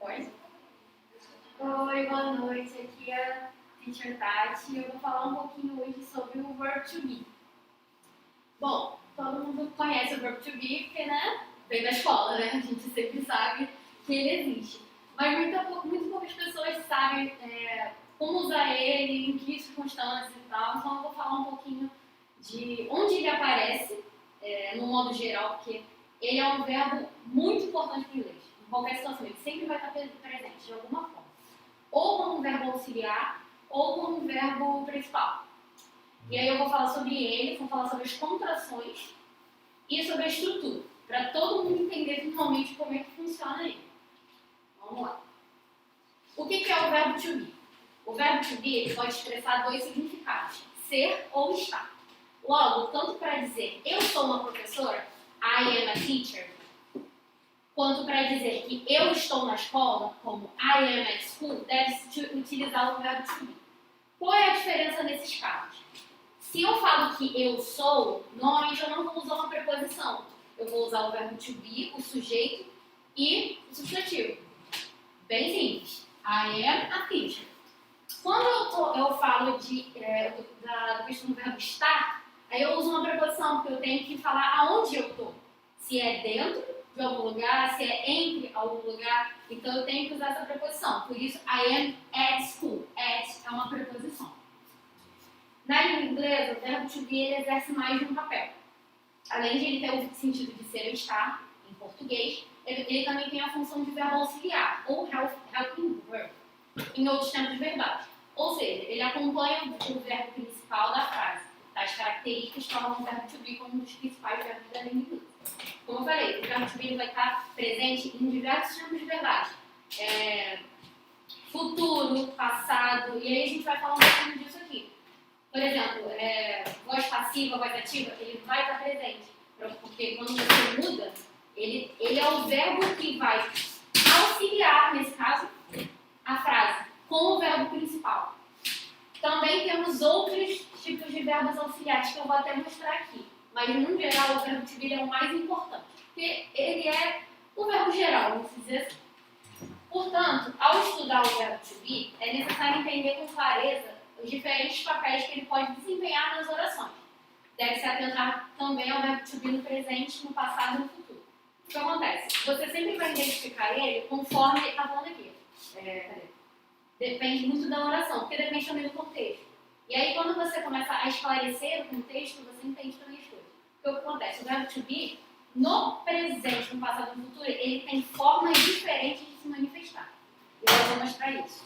Oi? Oi, boa noite. Aqui é a Teacher Tati e eu vou falar um pouquinho hoje sobre o verb to be. Bom, todo mundo conhece o verb to be porque, né, vem da escola, né? A gente sempre sabe que ele existe. Mas muito poucas pessoas sabem como usar ele, em que circunstâncias e tal. Então eu vou falar um pouquinho de onde ele aparece, no modo geral, porque ele é um verbo muito importante para o inglês. Em qualquer situação, ele sempre vai estar presente de alguma forma. Ou como um verbo auxiliar, ou como um verbo principal. E aí eu vou falar sobre ele, vou falar sobre as contrações e sobre a estrutura, para todo mundo entender finalmente como é que funciona ele. Vamos lá. O que é o verbo to be? O verbo to be ele pode expressar dois significados, ser ou estar. Logo, tanto para dizer eu sou uma professora, I am a teacher, quanto para dizer que eu estou na escola, como I am at school, deve-se utilizar o verbo to be. Qual é a diferença nesses casos? Se eu falo que eu sou, normalmente eu não vou usar uma preposição. Eu vou usar o verbo to be, o sujeito e o substantivo. Bem simples. I am a teacher. Quando eu falo da questão do verbo estar, aí eu uso uma preposição, porque eu tenho que falar aonde eu estou. Se é dentro de algum lugar, se é entre algum lugar, então eu tenho que usar essa preposição. Por isso, I am at school. At é uma preposição. Na língua inglesa, o verbo to be ele exerce mais de um papel. Além de ele ter o sentido de ser ou estar, em português, ele também tem a função de verbo auxiliar, ou helping verb, em outros tempos verbais. Ou seja, ele acompanha o verbo principal da frase. Tais características tornam o verbo to be como um dos principais verbos da língua inglesa. Como eu falei, o verbo to be vai estar presente em diversos tempos verbais. Futuro, passado, e aí a gente vai falar um pouquinho disso aqui. Por exemplo, voz passiva, voz ativa, ele vai estar presente. Porque quando você muda, ele é o verbo que vai auxiliar, nesse caso, a frase, com o verbo principal. Também temos outros tipos de verbos auxiliares que eu vou até mostrar aqui. Mas, no geral, o verbo to be é o mais importante. Porque ele é o verbo geral, vamos dizer assim. Portanto, ao estudar o verbo to be, é necessário entender com clareza os diferentes papéis que ele pode desempenhar nas orações. Deve-se atentar também ao verbo to be no presente, no passado e no futuro. O que acontece? Você sempre vai identificar ele conforme está falando aqui. Depende muito da oração, porque depende também do contexto. E aí, quando você começa a esclarecer o contexto, você entende também as coisas. O que acontece? O verbo to be, no presente, no passado e no futuro, ele tem formas diferentes de se manifestar. E eu vou mostrar isso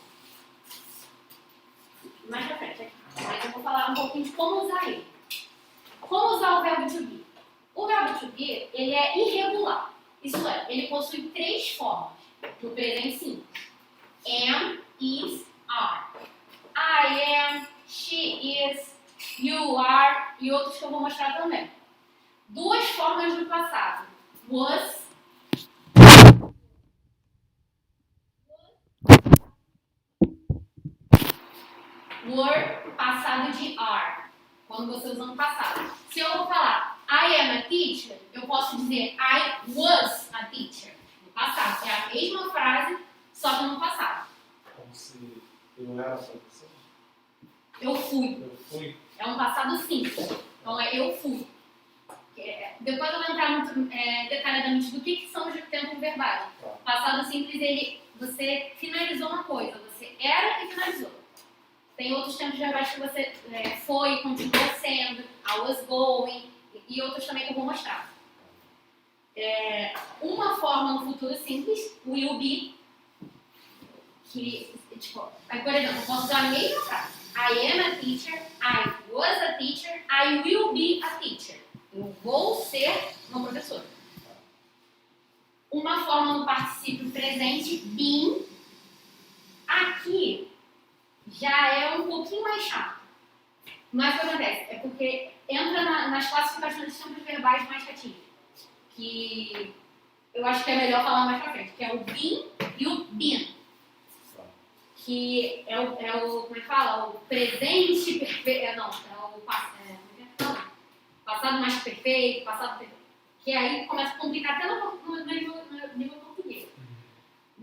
mais pra frente aqui. Mas eu vou falar um pouquinho de como usar ele. Como usar o verbo to be? O verbo to be, ele é irregular. Isso é, ele possui três formas no presente simples. Am, is, are. I am, she is, you are e outros que eu vou mostrar também. Duas formas do passado. Was, were, passado de are. Quando você usa no passado. Se eu vou falar I am a teacher, eu posso dizer I was a teacher. No passado. É a mesma frase, só que no passado. Como se eu era professor? Eu fui. Eu fui. É um passado simples. Então é eu fui. Depois eu vou entrar muito detalhadamente do que são os tempos verbais. Tá. Passado simples, você finalizou uma coisa. Você era e finalizou. Tem outros tempos verbais que você foi e continuou sendo, I was going, e outros também que eu vou mostrar. Uma forma no futuro simples, will be, que, tipo, por exemplo, eu posso usar a mesma frase. I am a teacher, I was a teacher, I will be a teacher. Eu vou ser uma professora. Uma forma no particípio presente, been, aqui, já é um pouquinho mais chato. Mas o que acontece? É porque entra nas classificações de tempos verbais mais chatinhos. Que eu acho que é melhor falar mais pra frente. Que é o been e o been. Que é o como é que fala? O presente perfeito. Não, é o passado mais perfeito, passado perfeito. Que aí começa a complicar até no nível português.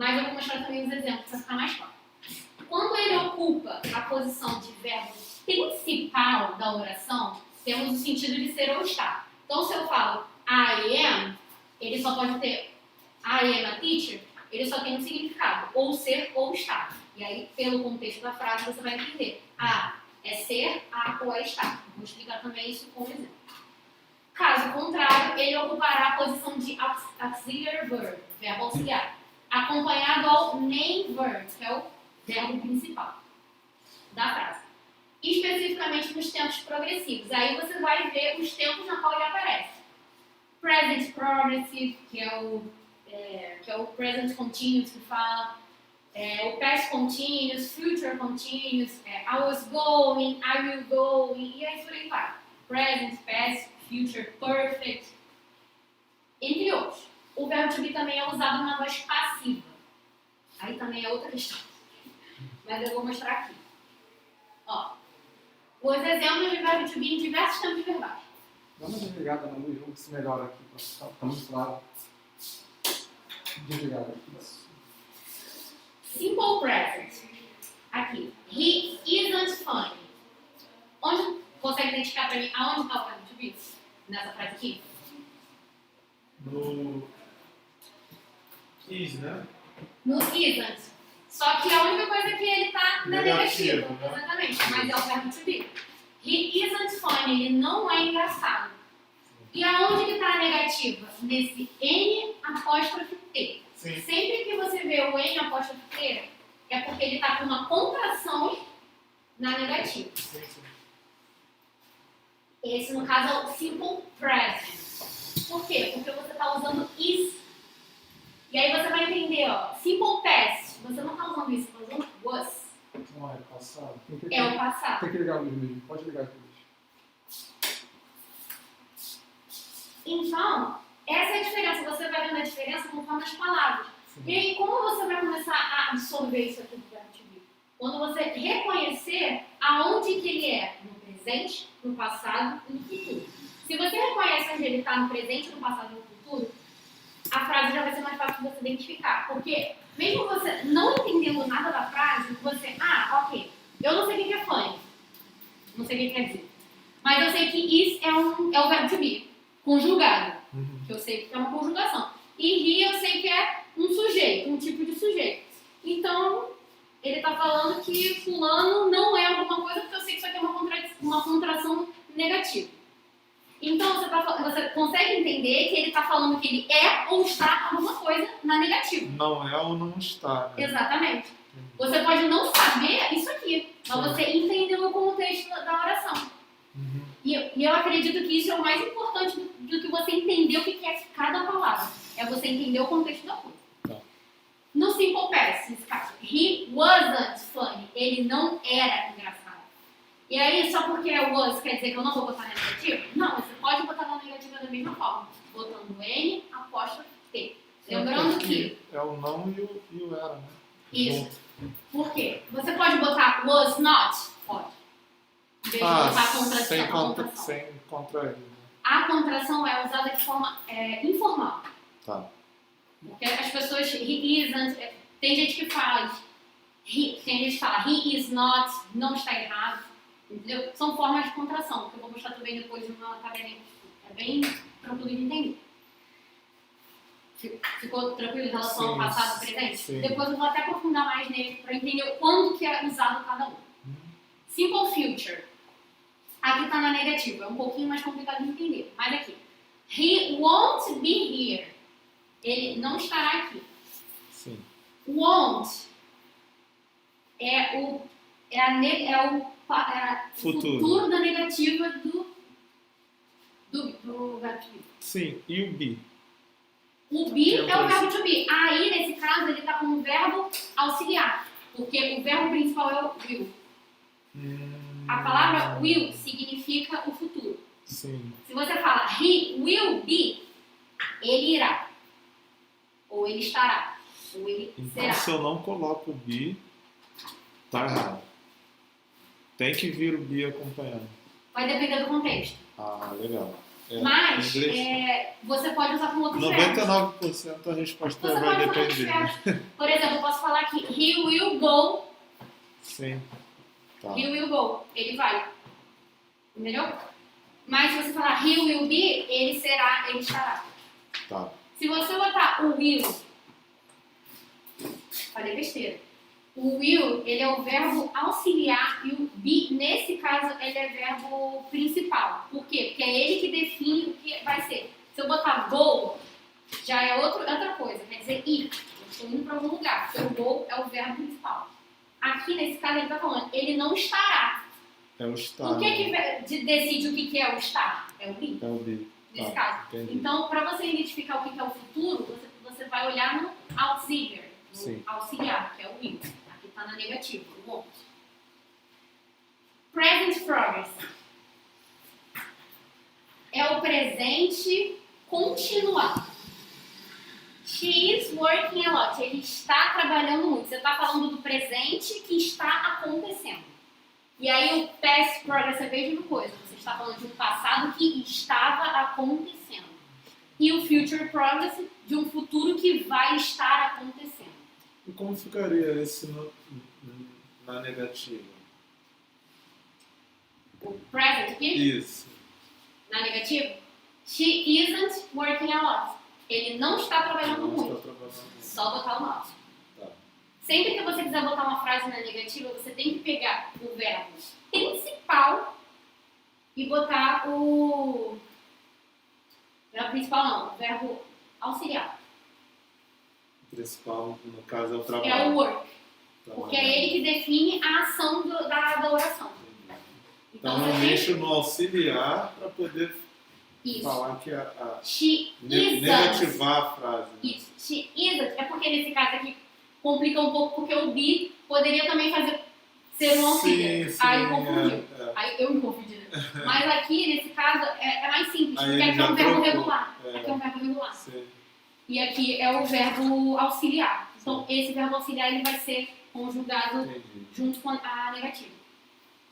Mas eu vou mostrar também os exemplos para ficar mais claro. Quando ele ocupa a posição de verbo principal da oração, temos o sentido de ser ou estar. Então, se eu falo I am, ele só pode ter I am a teacher, ele só tem um significado, ou ser ou estar. E aí, pelo contexto da frase, você vai entender. A é ser, a ou é estar. Vou explicar também isso com um exemplo. Caso contrário, ele ocupará a posição de auxiliary verb, verbo auxiliar, acompanhado ao main verb, que é o verbo principal da frase. Especificamente nos tempos progressivos. Aí você vai ver os tempos na qual ele aparece. Present progressive, que é o present continuous que fala, o past continuous, future continuous, I was going, I will go, e aí por aí vai. Present, past, future, perfect, entre outros. O verbo to be também é usado na voz passiva. Aí também é outra questão. Mas eu vou mostrar aqui. Ó, os exemplos de verbo to be em diversos tempos verbais. Dá uma desligada na luz, vamos ver se melhora aqui, para ficar muito claro. Desligada aqui. Simple present. Aqui. He isn't funny. Onde consegue identificar para mim aonde está o verbo to be? Nessa frase aqui? No is, né? No isn't. Só que a única coisa é que ele está na negativa. Negativo, né? Exatamente. Mas é o verbo to be. He isn't funny. Ele não é engraçado. E aonde que está a negativa? Nesse N apóstrofe T. Sim. Sempre que você vê o N apóstrofe T, é porque ele está com uma contração na negativa. Sim, sim. Esse, no caso, é o simple present. Por quê? Porque você está usando is. E aí você vai entender, ó, simple past. Você não está usando isso, você está usando was. Não é passado. É o passado. Tem que ligar a luz mesmo. Pode ligar a luz. Então, essa é a diferença. Você vai vendo a diferença conforme as palavras. Sim. E aí, como você vai começar a absorver isso aqui do verbo to be? Quando você reconhecer aonde que ele é, no presente, no passado e no futuro. Se você reconhece onde ele está no presente, no passado e no futuro, a frase já vai ser mais fácil de você identificar. Porque, mesmo você não entendendo nada da frase, você, ok, eu não sei o que é funny. Não sei o que quer dizer. Mas eu sei que is é o verbo to be, conjugado. Que eu sei que é uma conjugação. E he eu sei que é um sujeito, um tipo de sujeito. Então, ele está falando que fulano não é alguma coisa, porque eu sei que isso aqui é uma contração negativa. Então, você consegue entender que ele está falando que ele é ou está alguma coisa na negativa. Não é ou não está, né? Exatamente. Você pode não saber isso aqui, mas você entendeu o contexto da oração. E eu acredito que isso é o mais importante do que você entender o que é cada palavra. É você entender o contexto da coisa. Tá. No simple past, nesse caso, he wasn't funny. Ele não era engraçado. E aí, só porque é was quer dizer que eu não vou botar na negativa? Não, você pode botar na negativa da mesma forma. Botando N, apóstrofe T. Lembrando que... É o não e o era, né? Isso. Por quê? Você pode botar was not? Pode. Em vez de botar a contração. Sem contra ele. Né? A contração é usada de forma informal. Tá. Porque as pessoas, he isn't, tem gente que fala, tem gente que fala, he is not, não está errado, entendeu? São formas de contração, que eu vou mostrar também depois numa tabelinha. É bem tranquilo de entender. Ficou tranquilo em relação ao passado e presente? Sim. Depois eu vou até aprofundar mais nele para entender quando que é usado cada um. Simple future. Aqui está na negativa, é um pouquinho mais complicado de entender. Mas aqui, he won't be here. Ele não estará aqui. Sim. Won't é o futuro da negativa do verbo to be. Sim, e o be? O be é o verbo to be. Aí, nesse caso, ele está como verbo auxiliar. Porque o verbo principal é o will. A palavra will significa o futuro. Sim. Se você fala he will be, ele irá. Ou ele estará. Ou ele Então, será. se eu não coloco o be, tá errado. Tem que vir o be acompanhando. Vai depender do contexto. Ah, legal. Mas inglês. você pode usar com outros verbos. 99% a resposta Você vai pode usar com outros depender. verbos. Por exemplo, eu posso falar que he will go. Sim. Tá. He will go. Ele vai. Entendeu? Mas se você falar he will be, ele será, ele estará. Tá. Se você botar o will, falei besteira. O will, ele é o verbo auxiliar e o be, nesse caso, ele é verbo principal. Por quê? Porque é ele que define o que vai ser. Se eu botar go, já é outra coisa, quer dizer ir. Eu estou indo para algum lugar, porque o go é o verbo principal. Aqui, nesse caso, ele está falando, ele não estará. É o estar. O que decide o que é o estar? É o be, É o be. nesse Tá, caso. entendi. Então, para você identificar o que é o futuro, você vai olhar no auxiliar, Sim. no auxiliar, que é o will. Aqui está na negativa, o won't. Present progress. É o presente continuado. She is working a lot. Ele está trabalhando muito. Você está falando do presente que está acontecendo. E aí o past progress é a mesma coisa. Você está falando de um passado que estava acontecendo. E o future progress de um futuro que vai estar acontecendo. E como ficaria esse na negativa? O present aqui, Isso. na negativa, she isn't working a lot. Ele não está trabalhando Não muito. está trabalhando muito. Só botar o not. Tá. Sempre que você quiser botar uma frase na negativa, você tem que pegar o verbo principal e botar o verbo principal não, o verbo auxiliar. O principal, no caso, é o É trabalho. o work, porque é ele que define a ação da oração. Então você eu tem mexo no auxiliar para poder isso. falar que a She isn't. negativar a frase. Né? Isso. She isn't. É porque nesse caso aqui complica um pouco, porque o be poderia também ser um auxílio. Sim, Aí confundiu. é. Aí eu me confundi. Né? Mas aqui, nesse caso, é mais simples, Aí porque ele aqui é já um verbo trocou. regular. É. Aqui é um verbo regular. Sim. E aqui é o verbo auxiliar. Então, esse verbo auxiliar ele vai ser conjugado Entendi. junto com a negativa.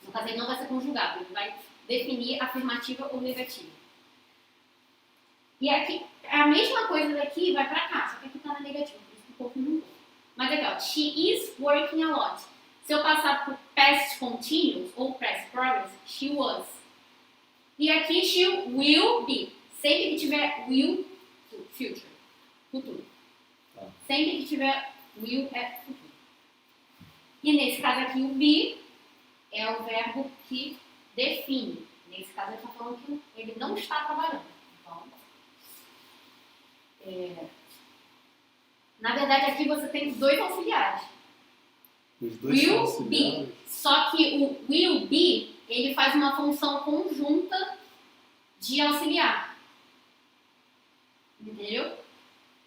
No caso, ele não vai ser conjugado, ele vai definir afirmativa ou negativa. E aqui, a mesma coisa daqui vai pra cá, só que aqui tá na negativa, por isso que ficou com um. Mas aqui, ó, she is working a lot. Se eu passar por past continuous ou past progress, she was. E aqui, she will be. Sempre que tiver will, future, futuro. Tá. Sempre que tiver will é futuro. E nesse caso aqui, o be é o verbo que define. Nesse caso, ele está falando que ele não está trabalhando. Então, na verdade, aqui você tem dois auxiliares. Os dois Will são be. auxiliares? Só que o will be, ele faz uma função conjunta de auxiliar. Entendeu?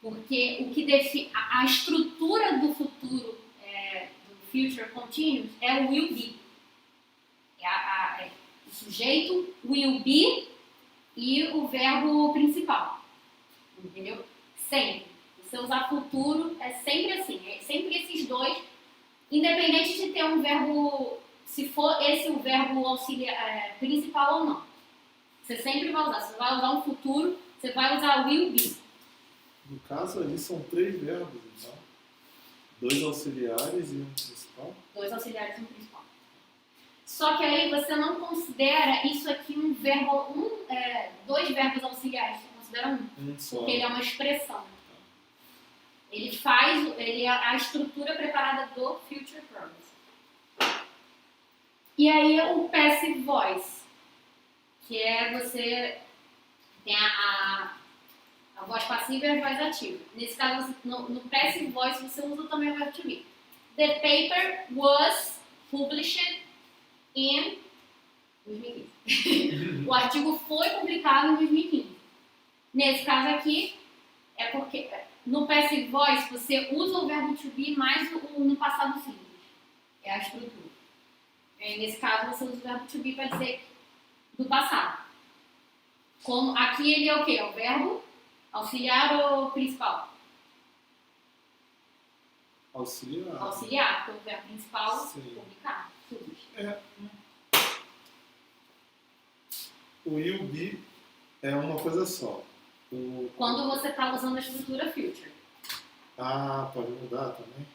Porque o que define a estrutura do futuro, do future continuous, é o will be. O sujeito, will be e o verbo principal. Entendeu? Sempre. Se você usar futuro, é sempre assim. É sempre esses dois, independente de ter um verbo, se for esse o verbo auxiliar, principal ou não. Você sempre vai usar. Você vai usar um futuro, você vai usar will be. No caso ali são 3 verbos, então. 2 auxiliares e um principal. 2 auxiliares e um principal. Só que aí você não considera isso aqui um verbo, 2 verbos auxiliares, você considera um. Só. Porque ele é uma expressão. Ele é a estrutura preparada do future progress. E aí o passive voice, que é você tem a voz passiva e a voz ativa. Nesse caso, no passive voice, você usa também o verbo to be. The paper was published in 2015. O artigo foi publicado em 2015. Nesse caso aqui, é porque no passive voice você usa o verbo to be mais no passado simples. É a estrutura. Nesse caso, você usa o verbo to be para dizer do passado. Como aqui ele é o quê? É o verbo auxiliar ou principal? Auxiliar. Auxiliar, porque o verbo principal Sim. publicar. Publish. O will be é uma coisa só. Quando você está usando a estrutura future. Ah, pode mudar também?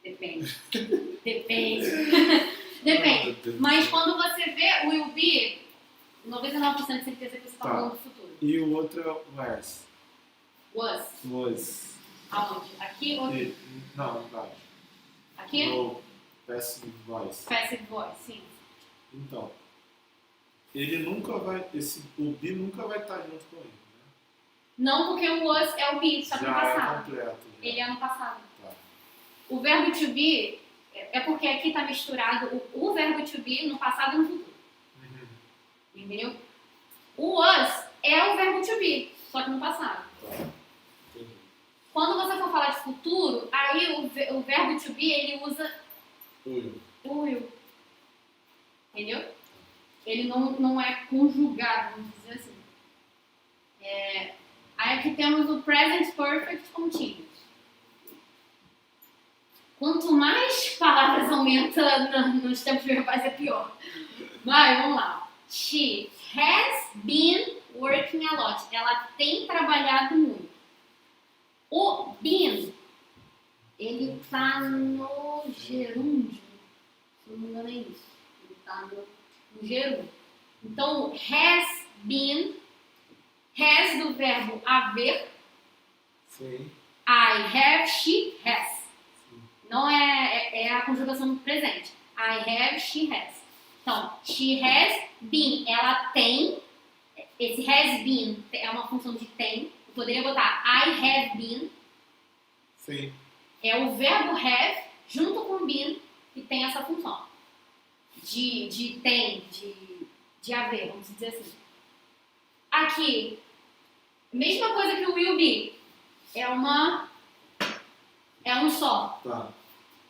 Depende. Depende. Depende. Mas quando você vê o will be, 99% de certeza que você está Tá. falando do futuro. E o outro é o was. Was. Aonde? Aqui ou aqui? Não, embaixo. Aqui? No passive voice. Passive voice, sim. Então, ele nunca vai. O be nunca vai estar junto com ele. Né? Não, porque o was é o be, só que no Já é passado. completo. Já. Ele é no passado. Tá. O verbo to be é porque aqui está misturado o verbo to be no passado e no futuro. Uhum. Entendeu? O was é o verbo to be, só que no passado. Tá. Entendi. Quando você for falar de futuro, aí o verbo to be ele usa Will. o will. Entendeu? Ele não é conjugado, vamos dizer assim. Aí aqui temos o present perfect continuous. Quanto mais palavras aumenta nos tempos verbais, é pior. Mas, vamos lá. She has been working a lot. Ela tem trabalhado muito. O been, ele tá no gerúndio. Se não me engano é isso. Ele tá no gerúndio. Então, has been, has do verbo haver. Sim. I have, she has. Não é a conjugação do presente. I have, she has. Então, she has been. Ela tem. Esse has been é uma função de tem. Eu poderia botar I have been. Sim. É o verbo have junto com been que tem essa função. De tem, de haver, vamos dizer assim. Aqui, mesma coisa que o will be. É um só. Tá.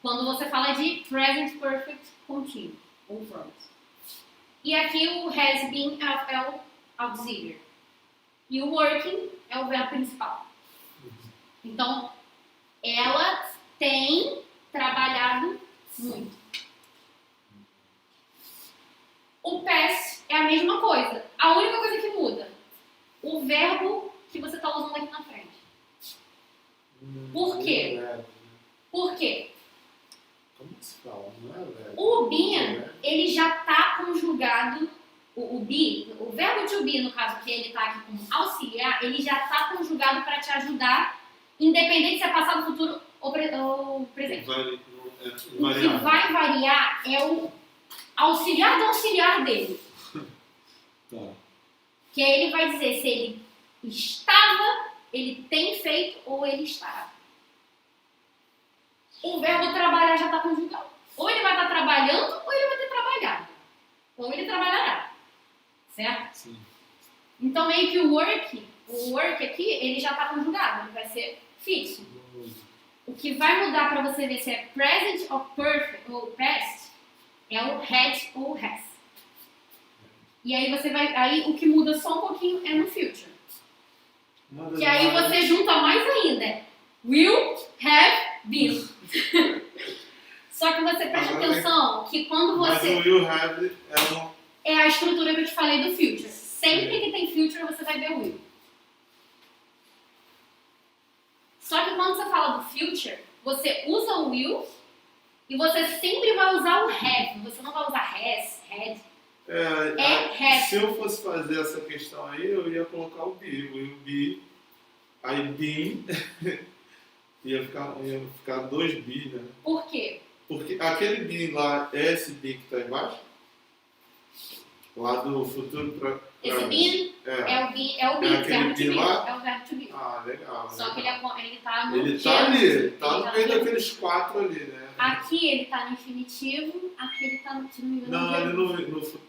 Quando você fala de present perfect continuous, ou verbs. E aqui o has been é o auxiliary. E o working é o verbo principal. Então, ela tem trabalhado muito. O past é a mesma coisa. A única coisa que muda, o verbo que você está usando aqui na frente. Por quê? Por quê? Como se fala? Não é verbo. O been, ele já está conjugado, o be, o verbo to be, no caso, que ele está aqui como auxiliar, ele já está conjugado para te ajudar, independente se é passado, futuro ou presente. O que vai variar é o auxiliar do auxiliar dele. Tá. Que aí ele vai dizer se ele estava, ele tem feito ou ele está. O verbo trabalhar já está conjugado. Ou ele vai estar trabalhando, ou ele vai ter trabalhado. Ou ele trabalhará. Certo? Sim. Então, meio que o work aqui, ele já está conjugado. Ele vai ser fixo. O que vai mudar para você ver se é present ou perfect ou past é o had ou has. E aí você vai. Aí o que muda só um pouquinho é no future. Que aí você junta mais ainda. Will have been. Só que você presta atenção que quando Mas você. o will have É a estrutura que eu te falei do future. Sempre que tem future você vai ver o will. Só que quando você fala do future, você usa o will e você sempre vai usar o have. Você não vai usar has, had. Have. Se eu fosse fazer essa questão aí, eu ia colocar o be. Will be, I been, ia ficar dois be, né? Por quê? Porque aquele be lá, é esse be que está embaixo? Lá do futuro para... Esse been é o aquele verbo to be be. lá? É o verbo to be. Ah, legal. Só que legal. ele tá no Ele tá gênero, ali, ele tá no tá meio no- daqueles quatro ali, né? Aqui ele tá no infinitivo, aqui ele tá no, se não me engano, Não, no ali gênero. no futuro.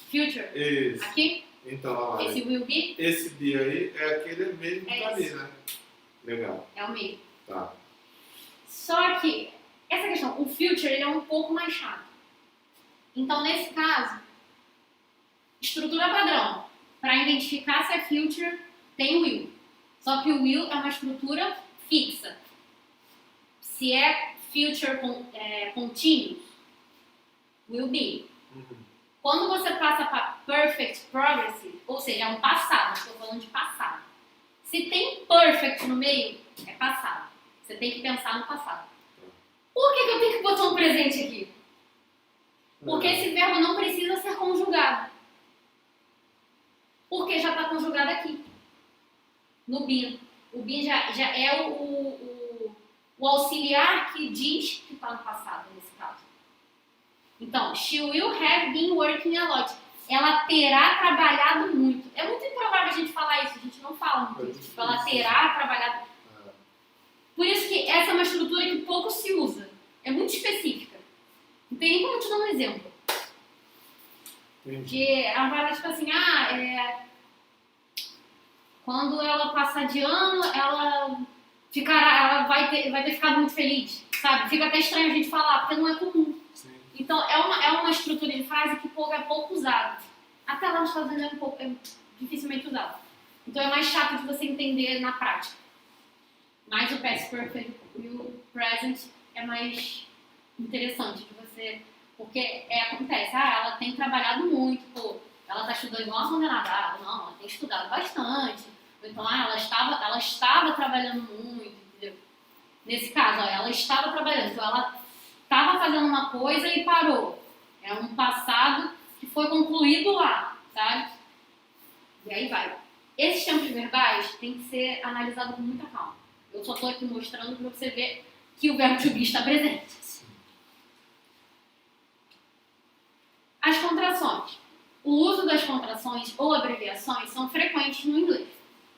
Future. Esse. Aqui, Então, olha lá. esse will be Esse be aí é aquele mesmo que É tá ali, esse. né? Legal. é o meio. Tá. Só que, essa questão, o future ele é um pouco mais chato. Então, nesse caso, estrutura padrão. Para identificar se é future, tem o will. Só que o will é uma estrutura fixa. Se é future continuous, will be. Uhum. Quando você passa para perfect progressive, ou seja, é um passado, estou falando de passado. Se tem perfect no meio, é passado. Você tem que pensar no passado. Por que eu tenho que botar um presente aqui? Porque esse verbo não precisa ser conjugado. Porque já está conjugado aqui. No been. O been já é o auxiliar que diz que está no passado, nesse caso. Então, she will have been working a lot. Ela terá trabalhado muito. É muito improvável a gente falar isso, a gente não fala muito isso. Tipo, ela terá trabalhado. Por isso que essa é uma estrutura que pouco se usa. É muito específica. Não tem nem como te dar um exemplo. Que ela vai lá, tipo assim, quando ela passar de ano, ela vai ter ficado muito feliz, sabe? Fica até estranho a gente falar, porque não é comum. Sim. Então, é uma estrutura de frase que é pouco usada. Até lá nos Estados Unidos é dificilmente usada. Então, é mais chato de você entender na prática. Mas o past perfect e o present é mais interessante de você... Porque acontece, ela tem trabalhado muito, ela está estudando igual uma condenada, não, ela tem estudado bastante. Então, ela estava trabalhando muito, entendeu? Nesse caso, ela estava trabalhando, então ela estava fazendo uma coisa e parou. É um passado que foi concluído lá, sabe? E aí vai. Esses tempos verbais têm que ser analisados com muita calma. Eu só estou aqui mostrando para você ver que o verbo to be está presente. As contrações. O uso das contrações ou abreviações são frequentes no inglês,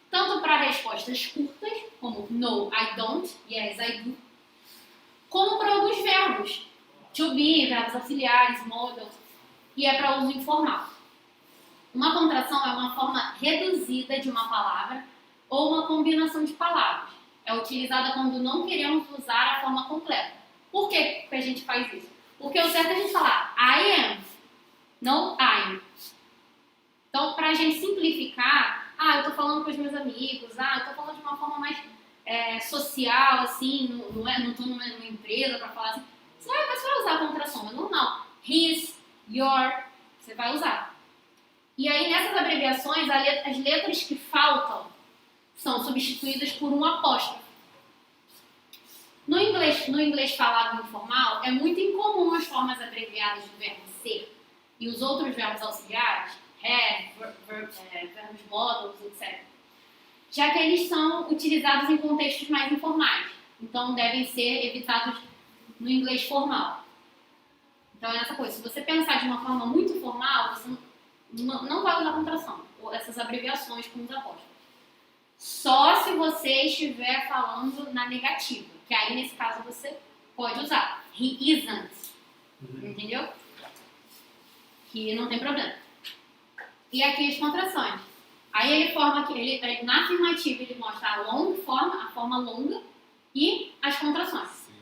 tanto para respostas curtas, como no, I don't, yes, I do, como para alguns verbos, to be, verbos auxiliares, modals, e é para uso informal. Uma contração é uma forma reduzida de uma palavra ou uma combinação de palavras. É utilizada quando não queremos usar a forma completa. Por que a gente faz isso? Porque o certo é a gente falar I am, não I'm. Então, para a gente simplificar, eu estou falando com os meus amigos, eu estou falando de uma forma mais social, assim, não estou numa empresa para falar assim. Você vai usar a contração, é normal. His, your, você vai usar. E aí, nessas abreviações, as letras que faltam são substituídas por um apóstrofo. No inglês falado informal, é muito incomum as formas abreviadas do verbo ser e os outros verbos auxiliares, have, verbos modals, etc. Já que eles são utilizados em contextos mais informais. Então, devem ser evitados no inglês formal. Então, é essa coisa. Se você pensar de uma forma muito formal, você não vai usar contração, ou essas abreviações com os apóstrofos. Só se você estiver falando na negativa, que aí, nesse caso, você pode usar. He isn't. Entendeu? Que não tem problema. E aqui as contrações. Aí ele forma aqui, na afirmativa ele mostra a long form, a forma longa, e as contrações. Sim.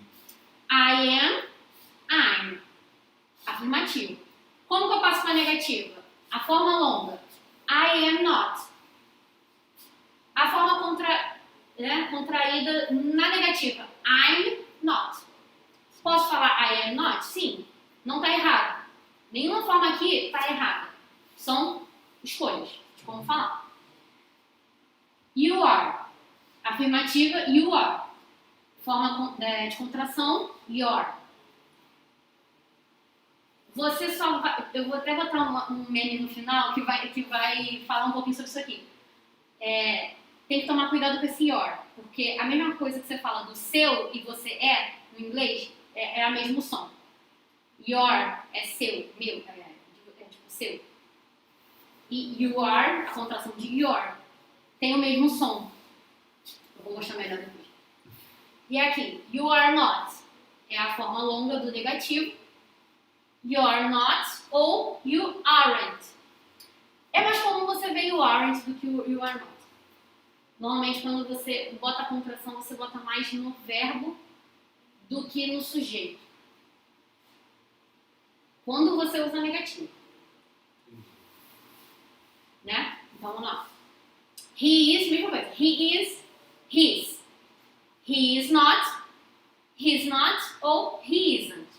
I am, I'm. Afirmativo. Como que eu passo para a negativa? A forma longa. I am not. A forma contraída na negativa. I'm not. Posso falar I am not? Sim. Não está errado. Nenhuma forma aqui está errada. São escolhas de como falar. You are. Afirmativa, you are. Forma de contração, your. Você só vai, eu vou até botar um meme no final que vai falar um pouquinho sobre isso aqui. Tem que tomar cuidado com esse your, porque a mesma coisa que você fala do seu e você no inglês, é o mesmo som. Your é seu, meu, tipo seu. E you are, a contração de your, tem o mesmo som. Eu vou mostrar melhor depois. E aqui, you are not, é a forma longa do negativo. You're not ou you aren't. É mais comum você ver you aren't do que you are not. Normalmente, quando você bota a contração, você bota mais no verbo do que no sujeito. Quando você usa negativo. Né? Então, vamos lá. He is, mesma coisa. He is, his. He is not, he's not ou he isn't.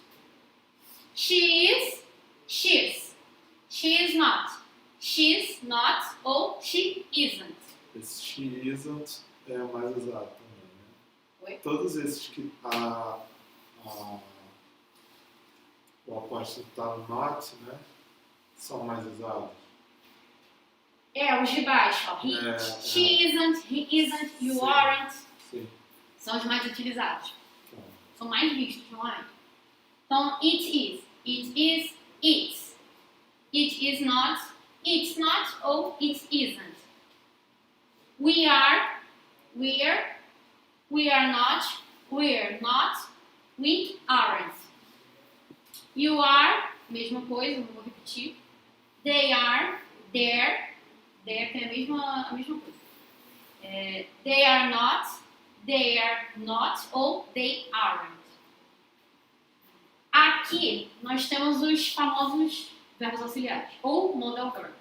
She is, she's. She is not. She's not ou she isn't. Esse she isn't é o mais exato também, né? Oi? Todos esses que o apóstolo está no not, né? São mais exatos. É, os de baixo, ó. She isn't, he isn't, you Sim. aren't. Sim. São os mais utilizados. Então, São mais vistos, não é? Então, it is, it's. It is not, it's not ou it isn't. We are, we're, we are not, we're not, we aren't. You are, mesma coisa, não vou repetir. They are, they're tem a mesma coisa. They are not ou they aren't. Aqui nós temos os famosos verbos auxiliares ou modal verbs.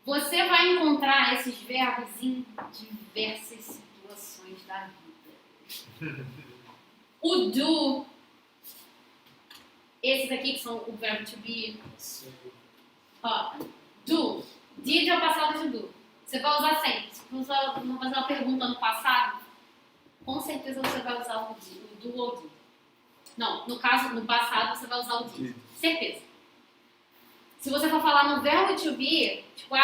Você vai encontrar esses verbos em diversas situações da vida. O do, esses aqui que são o verbo to be, sim. ó, do, did é o passado de do. Você vai usar sempre. Se você vai fazer uma pergunta no passado, com certeza você vai usar o do ou do. Não, no caso, no passado você vai usar o did. Certeza. Se você for falar no verbo to be, tipo,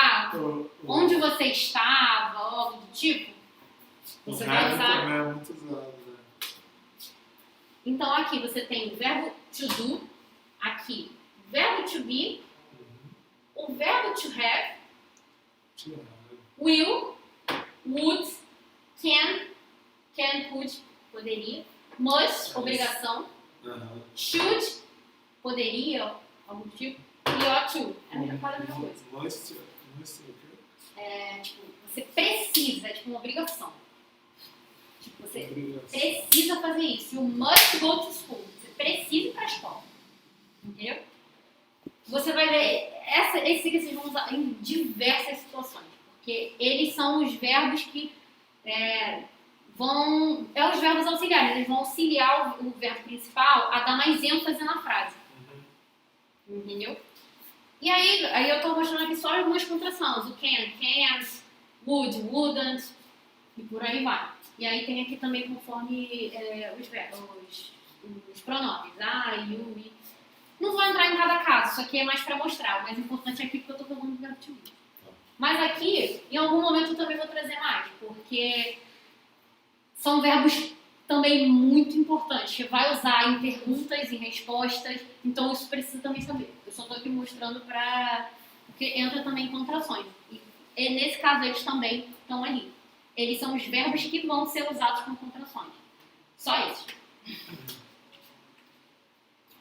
onde você estava, algo do tipo, você vai have usar. também é muito usado, né? Então aqui você tem o verbo to do, aqui, o verbo to be, o verbo to have, will, would, can, could, poderia, must, obrigação, should, poderia, algum tipo, e ought to, é quase a mesma coisa. Must o quê? Tipo, você precisa, é tipo uma obrigação. Tipo, você Obrigação. precisa fazer isso. You must go to school. Você precisa ir para a escola. Entendeu? Você vai ver, esse que vocês vão usar em diversas situações. Porque eles são os verbos que os verbos auxiliares. Eles vão auxiliar o verbo principal a dar mais ênfase na frase. Entendeu? E aí eu tô mostrando aqui só algumas contrações. O can, can't, would, wouldn't, e por aí vai. E aí tem aqui também conforme os pronomes. I, you, we. Não vou entrar em cada caso, isso aqui é mais para mostrar. O mais importante é aqui porque eu tô falando do verbo to be. Mas aqui, em algum momento eu também vou trazer mais, porque são verbos também muito importantes, que vai usar em perguntas e respostas, então isso precisa também saber. Eu só estou aqui mostrando porque entra também em contrações. E nesse caso eles também estão ali. Eles são os verbos que vão ser usados com contrações. Só isso.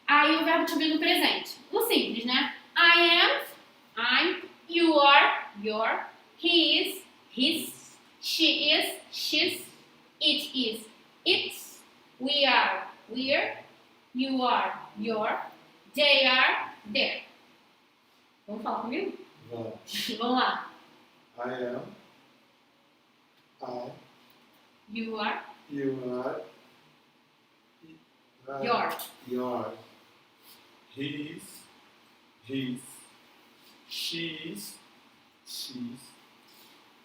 Aí o verbo to be no presente. O simples, né? I am, I'm, you are, your, he is, his, she is, she's, it is, its, we are, we're, you are, your, they are, their. Vamos falar comigo? Vamos. Vamos lá. I am. You are, You are. your. His. She's.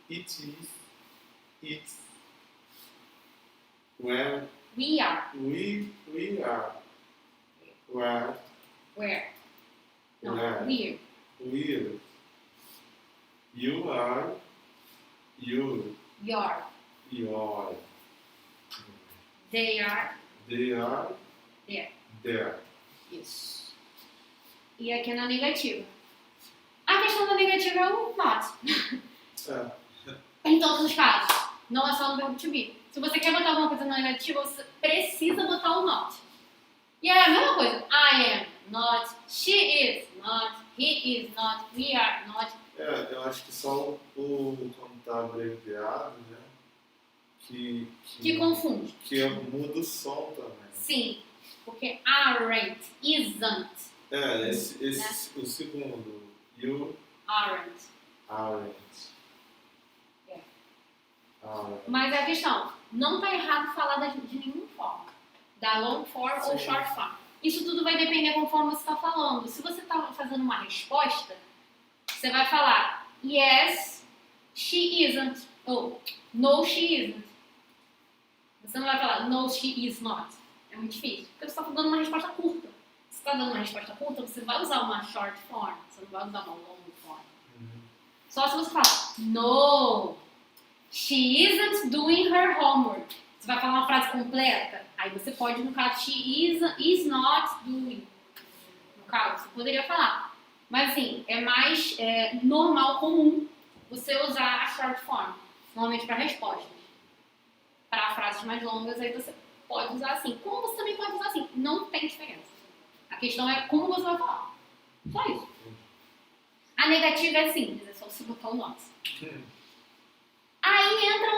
It is. It's. Where. We are. We are. Where. No, Where. we're. We're. You are. You. Your. Your. They are. They are. There. There. Isso. E aqui na negativa. A questão da negativa é o not. Em todos os casos. Não é só no verbo to be. Se você quer botar alguma coisa na negativa, você precisa botar o not. E é a mesma coisa. I am not. She is not. He is not. We are not. Eu acho que só quando tá abreviado, né? Que confunde. Que muda o som também. Sim. Porque aren't, isn't. O segundo. You Aren't. aren't. É. Aren't. Mas a questão, não tá errado falar de nenhuma forma. Da long form ou Sim. short form. Isso tudo vai depender conforme você está falando. Se você está fazendo uma resposta, você vai falar yes, she isn't. Ou no, she isn't. Você não vai falar no, she is not. É muito difícil. Porque você está dando uma resposta curta. Se você está dando uma resposta curta, você vai usar uma short form. Você não vai usar uma long form. Só se você falar no, she isn't doing her homework. Você vai falar uma frase completa. Aí você pode, no caso, she is not doing. No caso, você poderia falar. Mas assim, é mais normal, comum, você usar a short form. Normalmente para respostas. Para frases mais longas, aí você pode usar assim. Como você também pode usar assim. Não tem diferença. A questão é como você vai falar. Só isso. A negativa é simples, é só você botar o not. Aí entra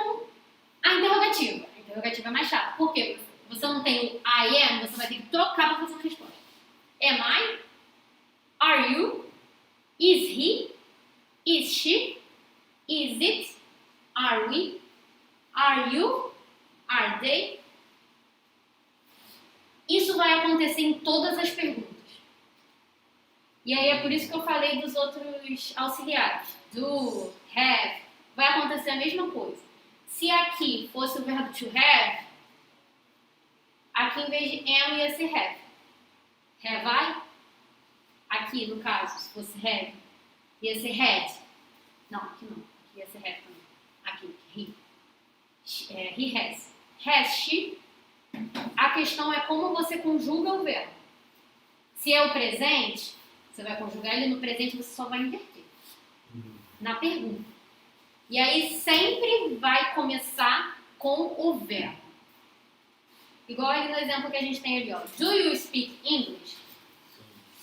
a interrogativa. A interrogativa é mais chata. Por quê? Você não tem o I am, você vai ter que trocar para fazer uma resposta. Am I? Are you? Is he? Is she? Is it? Are we? Are you? Are they? Isso vai acontecer em todas as perguntas. E aí é por isso que eu falei dos outros auxiliares. Do, have. Vai acontecer a mesma coisa. Se aqui fosse o verbo to have, aqui em vez de am ia ser have. Have I? Aqui, no caso, se fosse have, ia ser had. Não, aqui não. Aqui ia ser have também. Aqui, he. He has. Has she? A questão é como você conjuga o verbo. Se é o presente, você vai conjugar ele no presente, você só vai inverter. Na pergunta. E aí sempre vai começar com o verbo. Igual ali no exemplo que a gente tem ali, ó. Do you speak English?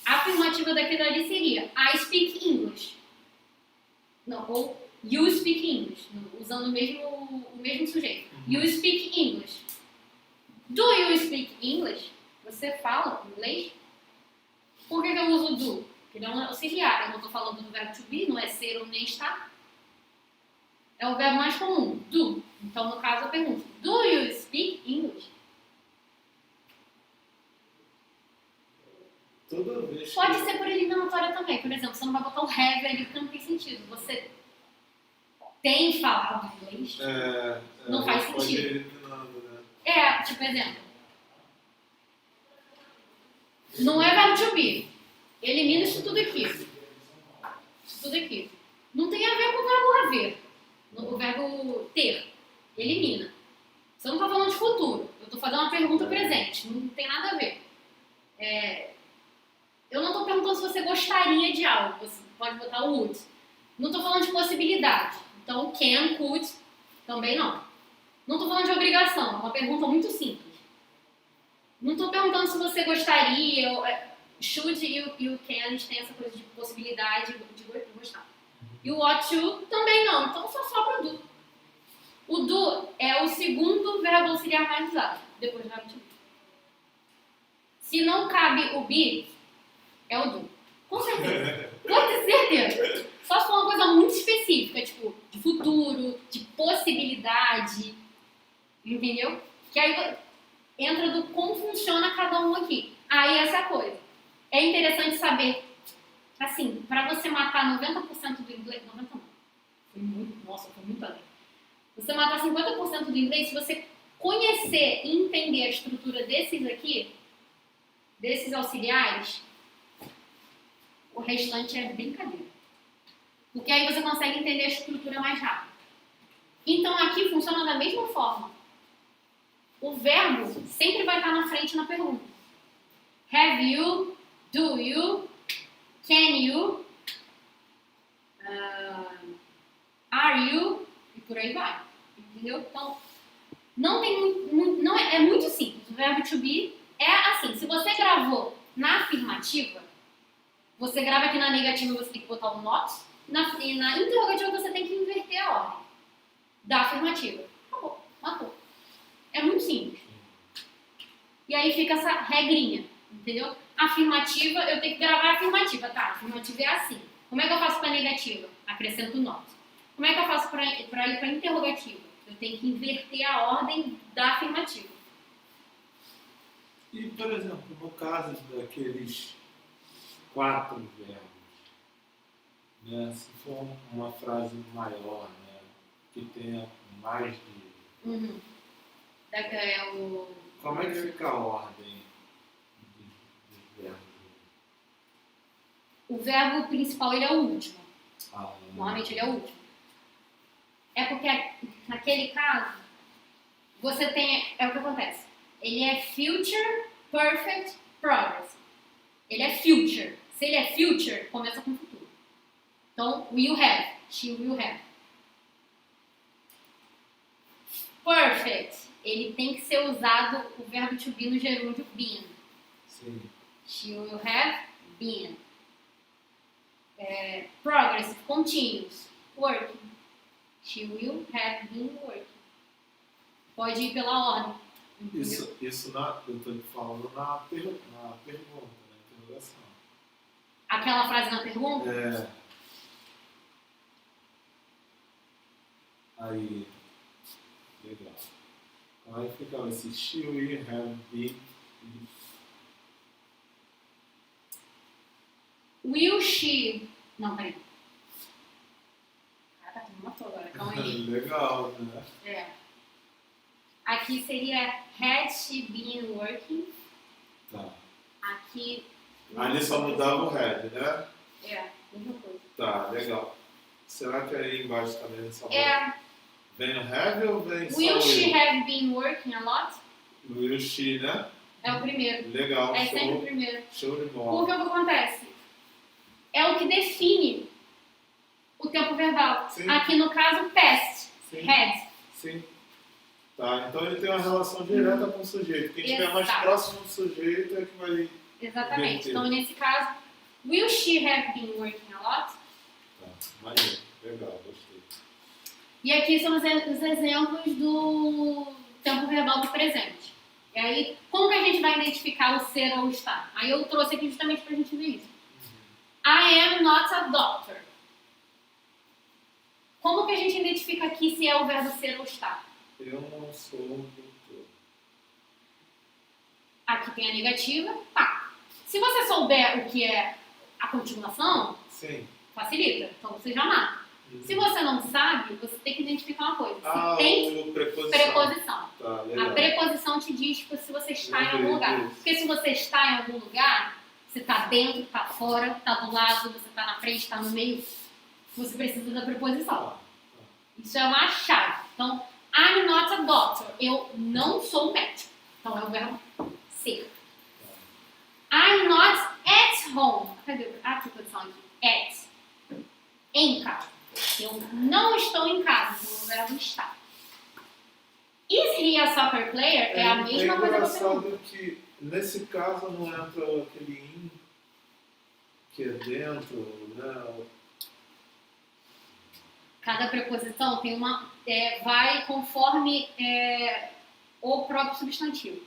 A afirmativa daquilo ali seria I speak English. Não, ou you speak English. Usando o mesmo sujeito. You speak English. Do you speak English? Você fala inglês? Por que eu uso do? Porque ele é um auxiliar. Eu não estou falando do verbo to be, não é ser ou nem estar. É o verbo mais comum, do. Então, no caso, eu pergunto, do you speak English? Toda vez que... Pode ser por eliminatória também. Por exemplo, você não vai botar o have ali porque não tem sentido. Você tem falado inglês? Não faz pode ir sentido. eliminando, né? Tipo, exemplo. Não é verbo to be. Elimina isso tudo aqui. Isso tudo aqui. Não tem a ver com o verbo haver. O verbo ter. Elimina. Você não está falando de futuro. Eu estou fazendo uma pergunta presente. Não tem nada a ver. Eu não estou perguntando se você gostaria de algo. Você pode botar o would. Não estou falando de possibilidade. Então, can, could, também não. Não estou falando de obrigação. É uma pergunta muito simples. Não estou perguntando se você gostaria. Should e o can, a gente tem essa coisa de possibilidade de gostar. E o ought to também não. Então, só sobra o do. O do é o segundo verbo auxiliar mais usado. Depois do verbo to be. Se não cabe o be, é o do. Com certeza. Pode ter certeza. Só se for uma coisa muito específica, tipo, de futuro, de possibilidade. Entendeu? Que aí entra do como funciona cada um aqui. Aí essa é a coisa. É interessante saber, assim, para você matar 90% do inglês... 90% não. Foi muito além. Você matar 50% do inglês, se você conhecer e entender a estrutura desses aqui, desses auxiliares, o restante é brincadeira. Porque aí você consegue entender a estrutura mais rápido. Então aqui funciona da mesma forma. O verbo sempre vai estar na frente na pergunta. Have you, do you, can you, are you, e por aí vai. Entendeu? Então, é muito simples. O verbo to be é assim. Se você gravou na afirmativa, você grava aqui na negativa, você tem que botar o not. E na interrogativa você tem que inverter a ordem da afirmativa. Acabou, matou. É muito simples. E aí fica essa regrinha, entendeu? Afirmativa, eu tenho que gravar a afirmativa, tá? A afirmativa é assim. Como é que eu faço para negativa? Acrescento not. Como é que eu faço para ir para interrogativa? Eu tenho que inverter a ordem da afirmativa. E, por exemplo, no caso daqueles 4 verbos, né, se for uma frase maior, né, que tenha mais de... Uhum. É o... Como é que fica a ordem dos verbos? O verbo principal, ele é o último. Ah, Normalmente ele é o último. É porque naquele caso, você tem... É o que acontece. Ele é future, perfect, progress. Ele é future. Se ele é future, começa com futuro. Então, will have. She will have. Perfect. Ele tem que ser usado o verbo to be no gerúndio been. sim. She will have been. Progressive, continuous, working. She will have been working. Pode ir pela ordem. Entendeu? Isso eu estou falando na pergunta, na interrogação. Aquela frase na pergunta? É. Aí, legal. Aí ficava esse she will have been. Will she... Não, peraí. Ah, tá, tu me matou agora, calma aí. Legal, né? É. Aqui seria had she been working. Tá. Aqui... Ali só mudava o head, né? É, mesma coisa. Tá, legal. Será que aí embaixo também nessa vem o have ou vem só Will o she will? have been working a lot? Will she, né? É o primeiro. Legal, É sempre o show, primeiro. show de Porque bola. o que acontece? É o que define o tempo verbal. Sim. Aqui no caso, past. Sim. Had. Sim. Tá, então ele tem uma relação direta com o sujeito. Quem estiver mais Exato. próximo do sujeito é que vai... Exatamente. Inverter. Então, nesse caso, will she have been working a lot? Tá, maneiro. Legal, gostei. E aqui são os exemplos do tempo verbal do presente. E aí, como que a gente vai identificar o ser ou o estar? Aí eu trouxe aqui justamente pra gente ver isso. I am not a doctor. Como que a gente identifica aqui se é o verbo ser ou estar? Eu não sou um doutor. Aqui tem a negativa, tá. Se você souber o que é a continuação, Sim. facilita. Então você já mata. Se você não sabe, você tem que identificar uma coisa. Se tem o preposição. preposição. Tá, A legal. preposição te diz se você está em algum lugar. Isso. Porque se você está em algum lugar, você está dentro, está fora, está do lado, você está na frente, está no meio, você precisa da preposição. Tá. Isso é uma chave. Então, I'm not a doctor. Eu não sou médico. Então, é o verbo ser. I'm not at home. Cadê a preposição aqui? At. Em casa. Eu não estou em casa. Então, o verbo estar. Is he a soccer player? É a mesma coisa que eu pergunto. engraçado que nesse caso não entra aquele in que é dentro, né? Cada preposição tem uma... vai conforme o próprio substantivo.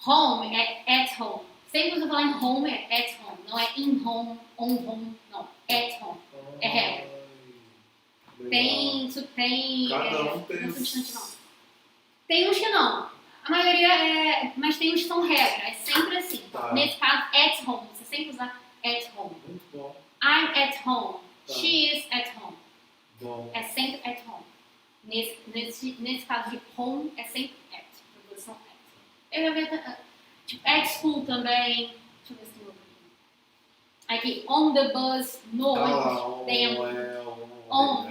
Home é at home. Sempre que você falar em home é at home. Não é in home, on home. Não, at home. É regra. Tem... Cada um tem não é os... substantivo, não. Tem uns que não. A maioria mas tem uns que são regra. É sempre assim. Tá. Nesse caso, at home. Você sempre usa at home. Muito bom. I'm at home. Tá. She is at home. Bom. É sempre at home. Nesse caso de home, é sempre at. Preposição at. Eu já vi tipo, at school também. Deixa eu ver se tem outro aqui. Aqui, on the bus, no ônibus. Dentro.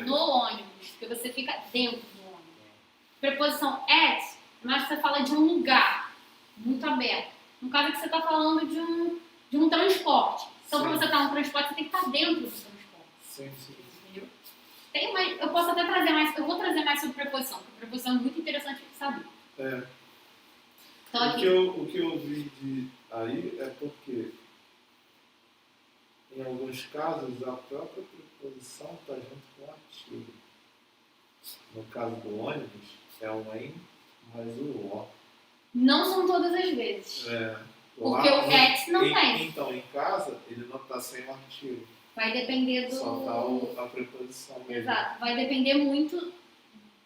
No ônibus. Porque você fica dentro do ônibus. Preposição at, mas você fala de um lugar muito aberto. No caso é que você está falando de um transporte. Então, para Sim. você estar no transporte, você tem que estar dentro do transporte. Sim, sim. Entendeu? Tem mais, eu posso até trazer mais, eu vou trazer mais sobre preposição, porque preposição é muito interessante de saber. É. Então, O aqui, que eu vi aí é porque em alguns casos a própria preposição está junto com o artigo. No caso do ônibus é o em mais o o. não são todas as vezes. Porque Lá, o at não tem. Então, em casa, ele não está sem o artigo. Vai depender do... Só está a preposição mesmo. Exato. Vai depender muito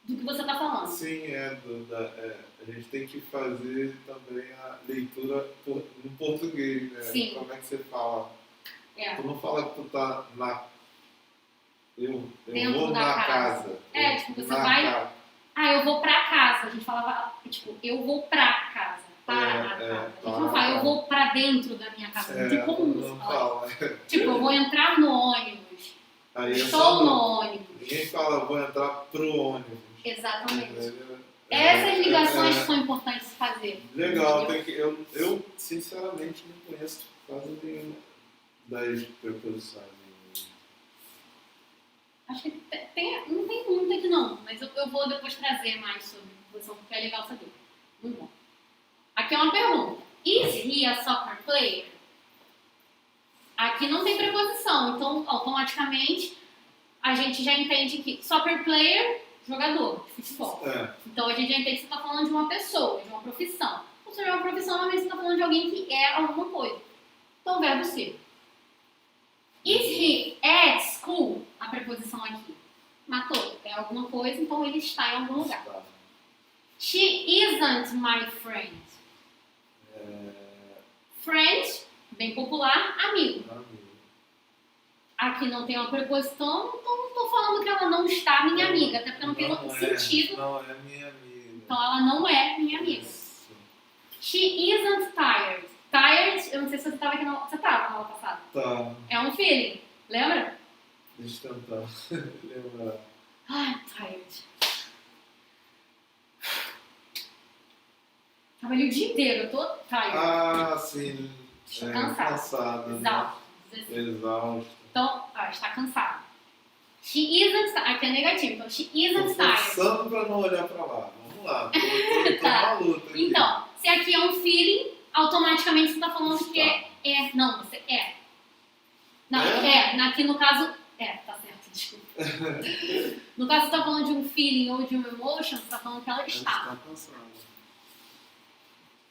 do que você tá falando. Sim, a gente tem que fazer também a leitura no português, né? Sim. Como é que você fala? É. Tu não fala que tu tá na... Eu Dentro vou da na casa. casa. É, tipo, você Na vai- casa. Ah, eu vou pra casa. A gente falava, tipo, eu vou pra casa. Para a casa. A gente não fala, eu vou pra dentro da minha casa. Não tem como você não falar. fala. Tipo, eu vou entrar no ônibus. Aí é Estou só no não. ônibus. Ninguém fala, vou entrar pro ônibus. Exatamente. Entendeu? Essas ligações É, são importantes de fazer. legal, entendeu? eu sinceramente não conheço quase nenhuma das preposições. Acho que não tem muito aqui não, mas eu vou depois trazer mais sobre preposição, porque é legal saber. Muito bom. Aqui é uma pergunta. Is he a soccer player? Aqui não tem preposição, então automaticamente a gente já entende que soccer player, jogador de futebol. É, Então a gente já entende que você está falando de uma pessoa, de uma profissão. Ou seja, uma profissão, normalmente você está falando de alguém que é alguma coisa. Então, verbo ser. Is he at school? A preposição aqui. Matou. É alguma coisa, então ele está em algum lugar. tá. She isn't my friend. Friend, bem popular, amigo. Aqui não tem uma preposição, então não estou falando que ela não está minha amiga, até porque não tem outro sentido. Não é minha amiga. Então ela não é minha amiga. Isso. She isn't tired. Tired, eu não sei se você estava aqui na você estava na aula passada. Tá, É um feeling, lembra? deixa eu tentar lembrar. Ai, tired. Trabalhei o dia inteiro, eu tô tired. Ah, sim. Estou cansada. Cansada. Né? Exausto. Diz assim. Exausto. Então, está cansada. She isn't tired. Aqui é negativo, então she Tô isn't tired. forçando pra não olhar pra lá. Vamos lá. Tô Tá. na luta aqui. Então, se aqui é um feeling, automaticamente você está falando que é. Não, você é. Não, aqui no caso. Tá certo, desculpa. No caso, você está falando de um feeling ou de um emotion, você está falando que ela está. Está cansada.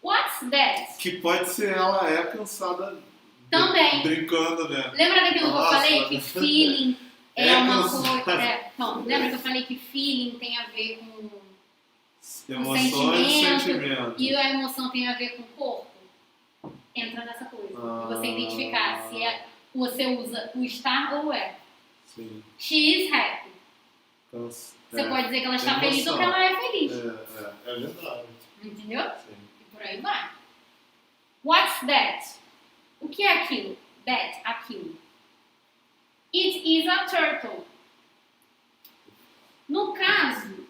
What's that? Que pode ser ela é cansada. Também. Brincando, né? Lembra daquilo que eu Nossa, falei? Que feeling é uma cansada. coisa. Então, lembra que eu falei que feeling tem a ver com. Emoções sentimento. e sentimentos. E a emoção tem a ver com o corpo? Entra nessa coisa. E você identificar se você usa o estar ou é. Sim. She is happy. Você pode dizer que ela está feliz ou que ela é feliz. É verdade. Entendeu? Sim. E por aí vai. What's that? O que é aquilo? That, aquilo. It is a turtle. No caso,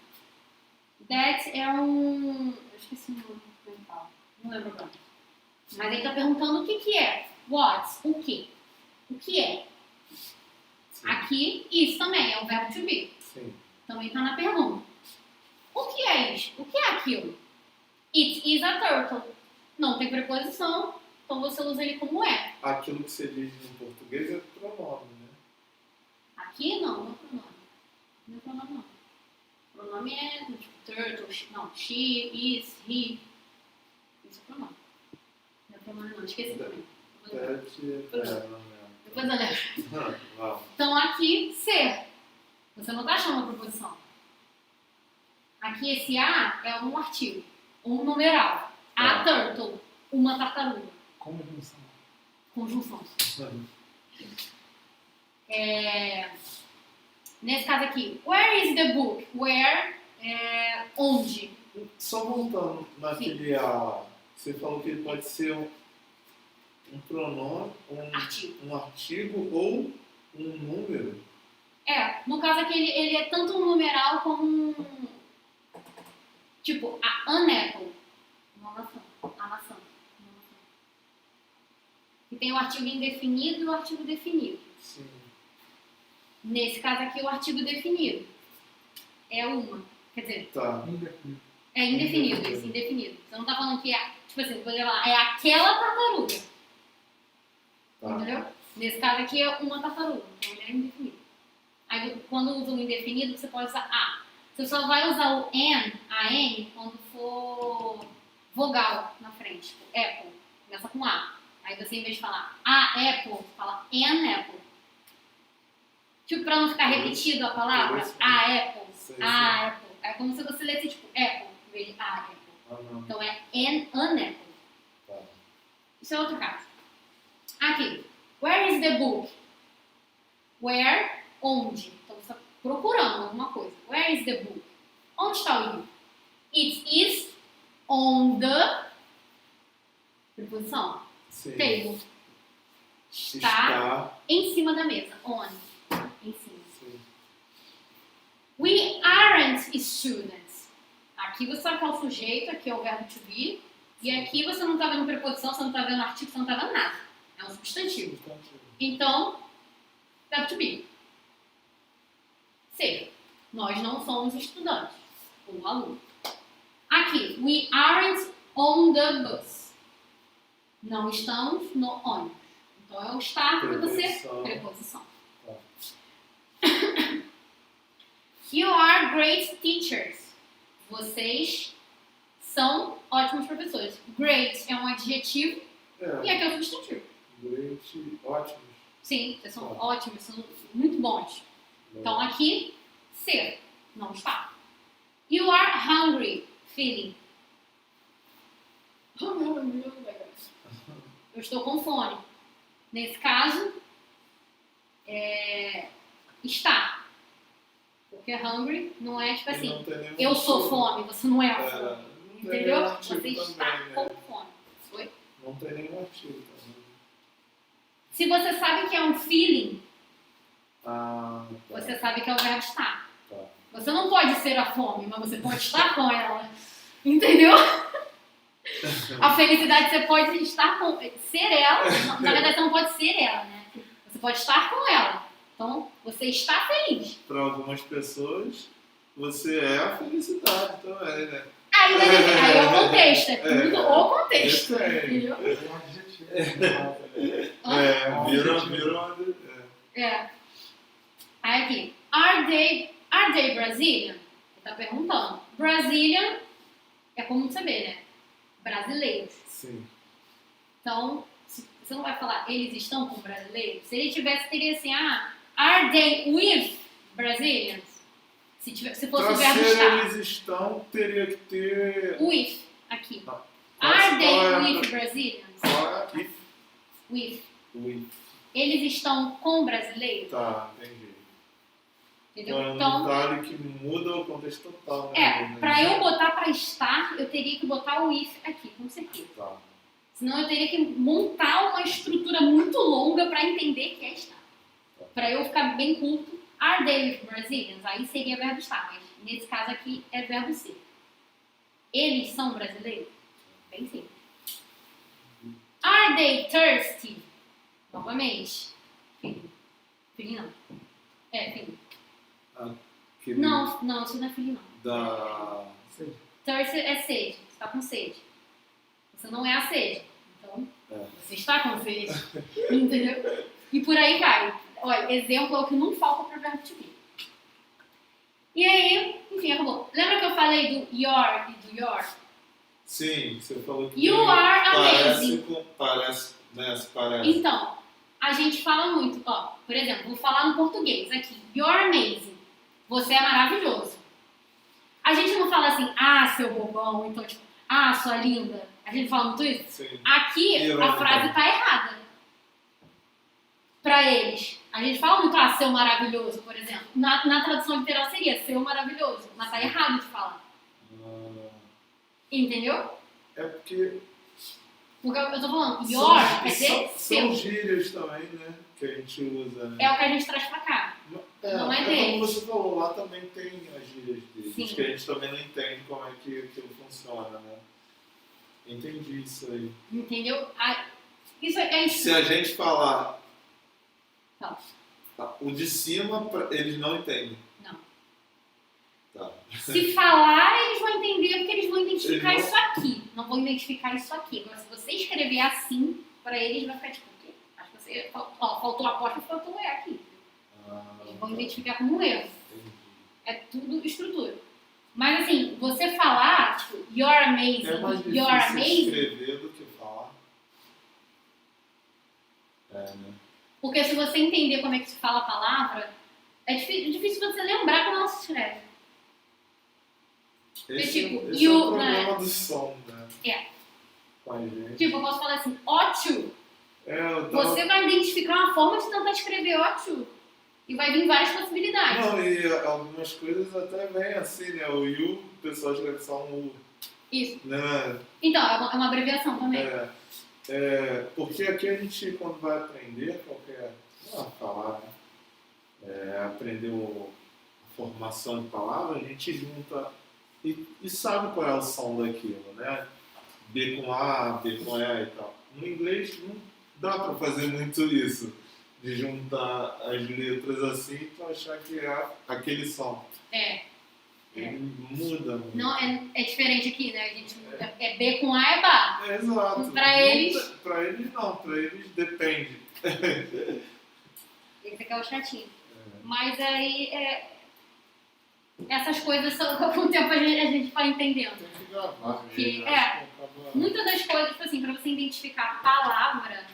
that é um... Eu esqueci o nome mental. Não lembro agora. Mas ele está perguntando o que é. What? O que? O que é? Sim. Aqui, isso também é o verbo to be. Sim. Também está na pergunta. O que é isso? O que é aquilo? It is a turtle. Não tem preposição, então você usa ele como é. Aquilo que você diz em português é pronome, né? Aqui não é pronome. Não é pronome não. Pronome é tipo turtle, não, she, is, he. Isso é pronome. Não é pronome não, esqueci também. Depois eu lembro. Então aqui, ser. Você não está achando uma preposição. Aqui esse a é um artigo, um numeral. A turtle, uma tartaruga. Conjunção. Conjunção. Nesse caso aqui, where is the book? Where é onde? Só voltando naquele A, você falou que ele pode ser um pronome, um artigo ou um número. No caso aqui ele é tanto um numeral como um... Tipo, an apple. Uma maçã. A maçã. E tem o artigo indefinido e o artigo definido. Sim. Nesse caso aqui, o artigo definido é uma. Quer dizer, Tá. Indefinido. é indefinido, isso, indefinido. Você não tá falando que é, tipo assim, vou levar, é aquela tartaruga. Tá. Entendeu? Nesse caso aqui é uma tartaruga, então ele é indefinido. Aí quando usa o indefinido, você pode usar a. Você só vai usar o an, a n, quando for vogal na frente. Tipo, apple, começa com a. Aí você, em vez de falar a apple, fala an apple. Tipo, pra não ficar repetido a palavra, a apple, Sei, A apple. É como se você lesse tipo apple, em vez de a apple. Aham, Então é an apple. tá. Isso é outro caso. Aqui. Where is the book? Where? Onde? Então você está procurando alguma coisa. Where is the book? Onde está o livro? It is on the preposição. Sim. Table. Está Está. em cima da mesa. On. Em cima. Sim. We aren't students. Aqui você sabe qual é o sujeito, aqui é o verbo to be. E aqui você não está vendo preposição, você não está vendo artigo, você não está vendo nada. É um substantivo. Então, verbo to be. Ser. Nós não somos estudantes. Ou aluno. Aqui, we aren't on the bus. Não estamos no ônibus. Então é o estar para você. Preposição. Preposição. Tá. You are great teachers. Vocês são ótimos professores. Great é um adjetivo e É, aqui é um substantivo. great, ótimos. Sim, vocês são Tá. ótimos, são muito bons. Então aqui, ser, não está. You are hungry, feeling. Eu estou com fome. Nesse caso, está. Porque hungry não é tipo E assim, não tem nenhum eu sou artigo. fome, você não é a É, fome. não tem Entendeu? nenhum artigo Você está também, com né? fome. Oi? Não tem nenhum artigo também. Se você sabe que é um feeling, Ah, tá. você sabe que é o verbo estar. Tá. Você não pode ser a fome, mas você pode estar com ela. Entendeu? A felicidade você pode estar com. Ser ela. Na verdade, você não pode ser ela, né? Você pode estar com ela. Então, você está feliz. Para algumas pessoas, você é a felicidade também, né? Aí é o contexto, é tudo o contexto. Depende. Entendeu? É um adjetivo. Hã? Virou. É. Aí aqui. Are they Brazilian? Ele tá perguntando. Brazilian é como saber, né? Brasileiros. Sim. Então, você não vai falar eles estão com brasileiros? Se ele tivesse, teria assim, are they with Brazilians? Se fosse o verbo Para ser estar. eles estão, teria que ter. With, aqui. Não. Are they Qual é a- with Brazilians? Qual é? With. With. Eles estão com brasileiros? Tá, entendi. Entendeu? Então é um Então, detalhe que muda o contexto total, né? pra eu botar pra estar, eu teria que botar o with aqui, com certeza. Tá. Senão eu teria que montar uma estrutura muito longa pra entender que é estar. Pra eu ficar bem curto, are they with Brazilians? Aí seria verbo estar, mas nesse caso aqui é verbo ser. Eles são brasileiros? Bem simples. Are they thirsty? Novamente. Filho. Filho não. Filho. Aquele Não, isso não é filho não. Da. Sim. Thirsty é sede. Você está com sede. Você não é a sede. Então, É. você está com sede. Entendeu? E por aí vai. Olha, exemplo é o que não falta para o verbo to be. E aí, enfim, acabou. Lembra que eu falei do your e do your? Sim, você falou que. You are amazing. Parece, né? Se parece. Então, a gente fala muito, ó, por exemplo, vou falar no português aqui. You're amazing. Você é maravilhoso. A gente não fala assim, seu bobão, então tipo, sua linda. A gente fala muito isso. Sim. Aqui, a Irônica. frase tá errada. Pra eles. A gente fala muito, seu maravilhoso, por exemplo. Na tradução literal seria seu maravilhoso, mas tá errado de falar. Entendeu? É porque. Porque eu tô falando, your quer dizer São seu. gírias também, né? Que a gente usa, né? É o que a gente traz pra cá. não é deles. como você falou, lá também tem as gírias deles, Sim. que a gente também não entende como é que aquilo funciona, né? Entendi isso aí. Entendeu? Isso é isso. Se a gente falar Fala. o de cima, eles não entendem. Não. Tá. Se falar, eles vão entender porque eles vão identificar Eles isso aqui. Não vão identificar isso aqui. Agora, se você escrever assim, pra eles vai ficar tipo, o quê? Acho que você. Faltou a porta e faltou o E aqui. Eles vão identificar como um erro. Entendi. É tudo estrutura. Mas assim, você falar, tipo, you're amazing, É mais you're difícil amazing, escrever do que falar. Né? porque se você entender como é que se fala a palavra, é difícil você lembrar como ela se escreve. tipo, esse é you, o problema né? do som, né? É. Com a gente. Tipo, eu posso falar assim, ótimo. Eu tava... Você vai identificar uma forma de tentar escrever ótimo. E vai vir várias possibilidades. Não, e algumas coisas até vem assim, né? O you, o pessoal escreve só um U, Isso. né? Então, é uma abreviação também. Porque aqui a gente, quando vai aprender qualquer... Não, falar, né? Aprender a formação de palavras, a gente junta e sabe qual é o som daquilo, né? B com A, B com E e tal. No inglês não dá para fazer muito isso, de juntar as letras assim para achar que é aquele som. Ele muda muito. Não, é diferente aqui, né? A gente é B com A é Bá. Exato. Pra eles... Para eles não, para eles depende. Esse aqui é o chatinho. Mas aí, essas coisas, com o tempo a gente vai entendendo. Tem que gravar Que- mesmo. acho que acaba- Muitas das coisas, tipo assim, pra você identificar a palavra,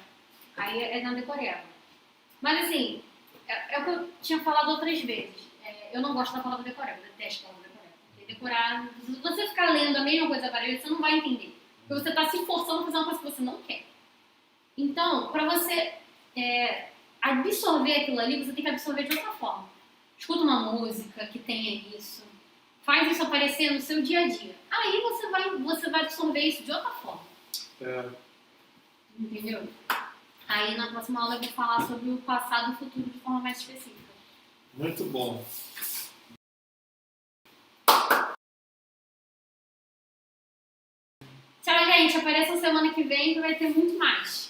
aí é na decoreba. Mas assim, é o que eu tinha falado outras vezes. Eu não gosto da palavra decoreba, eu detesto a palavra decoreba. Porque decorar, se você ficar lendo a mesma coisa várias vezes, você não vai entender. Porque você está se forçando a fazer uma coisa que você não quer. Então, pra você absorver aquilo ali, você tem que absorver de outra forma. Escuta uma música que tenha isso. Faz isso aparecer no seu dia a dia. Aí você vai absorver isso de outra forma. Entendeu? Aí na próxima aula eu vou falar sobre o passado e o futuro de forma mais específica. Muito bom. Tchau, gente. Apareça semana que vem que vai ter muito mais.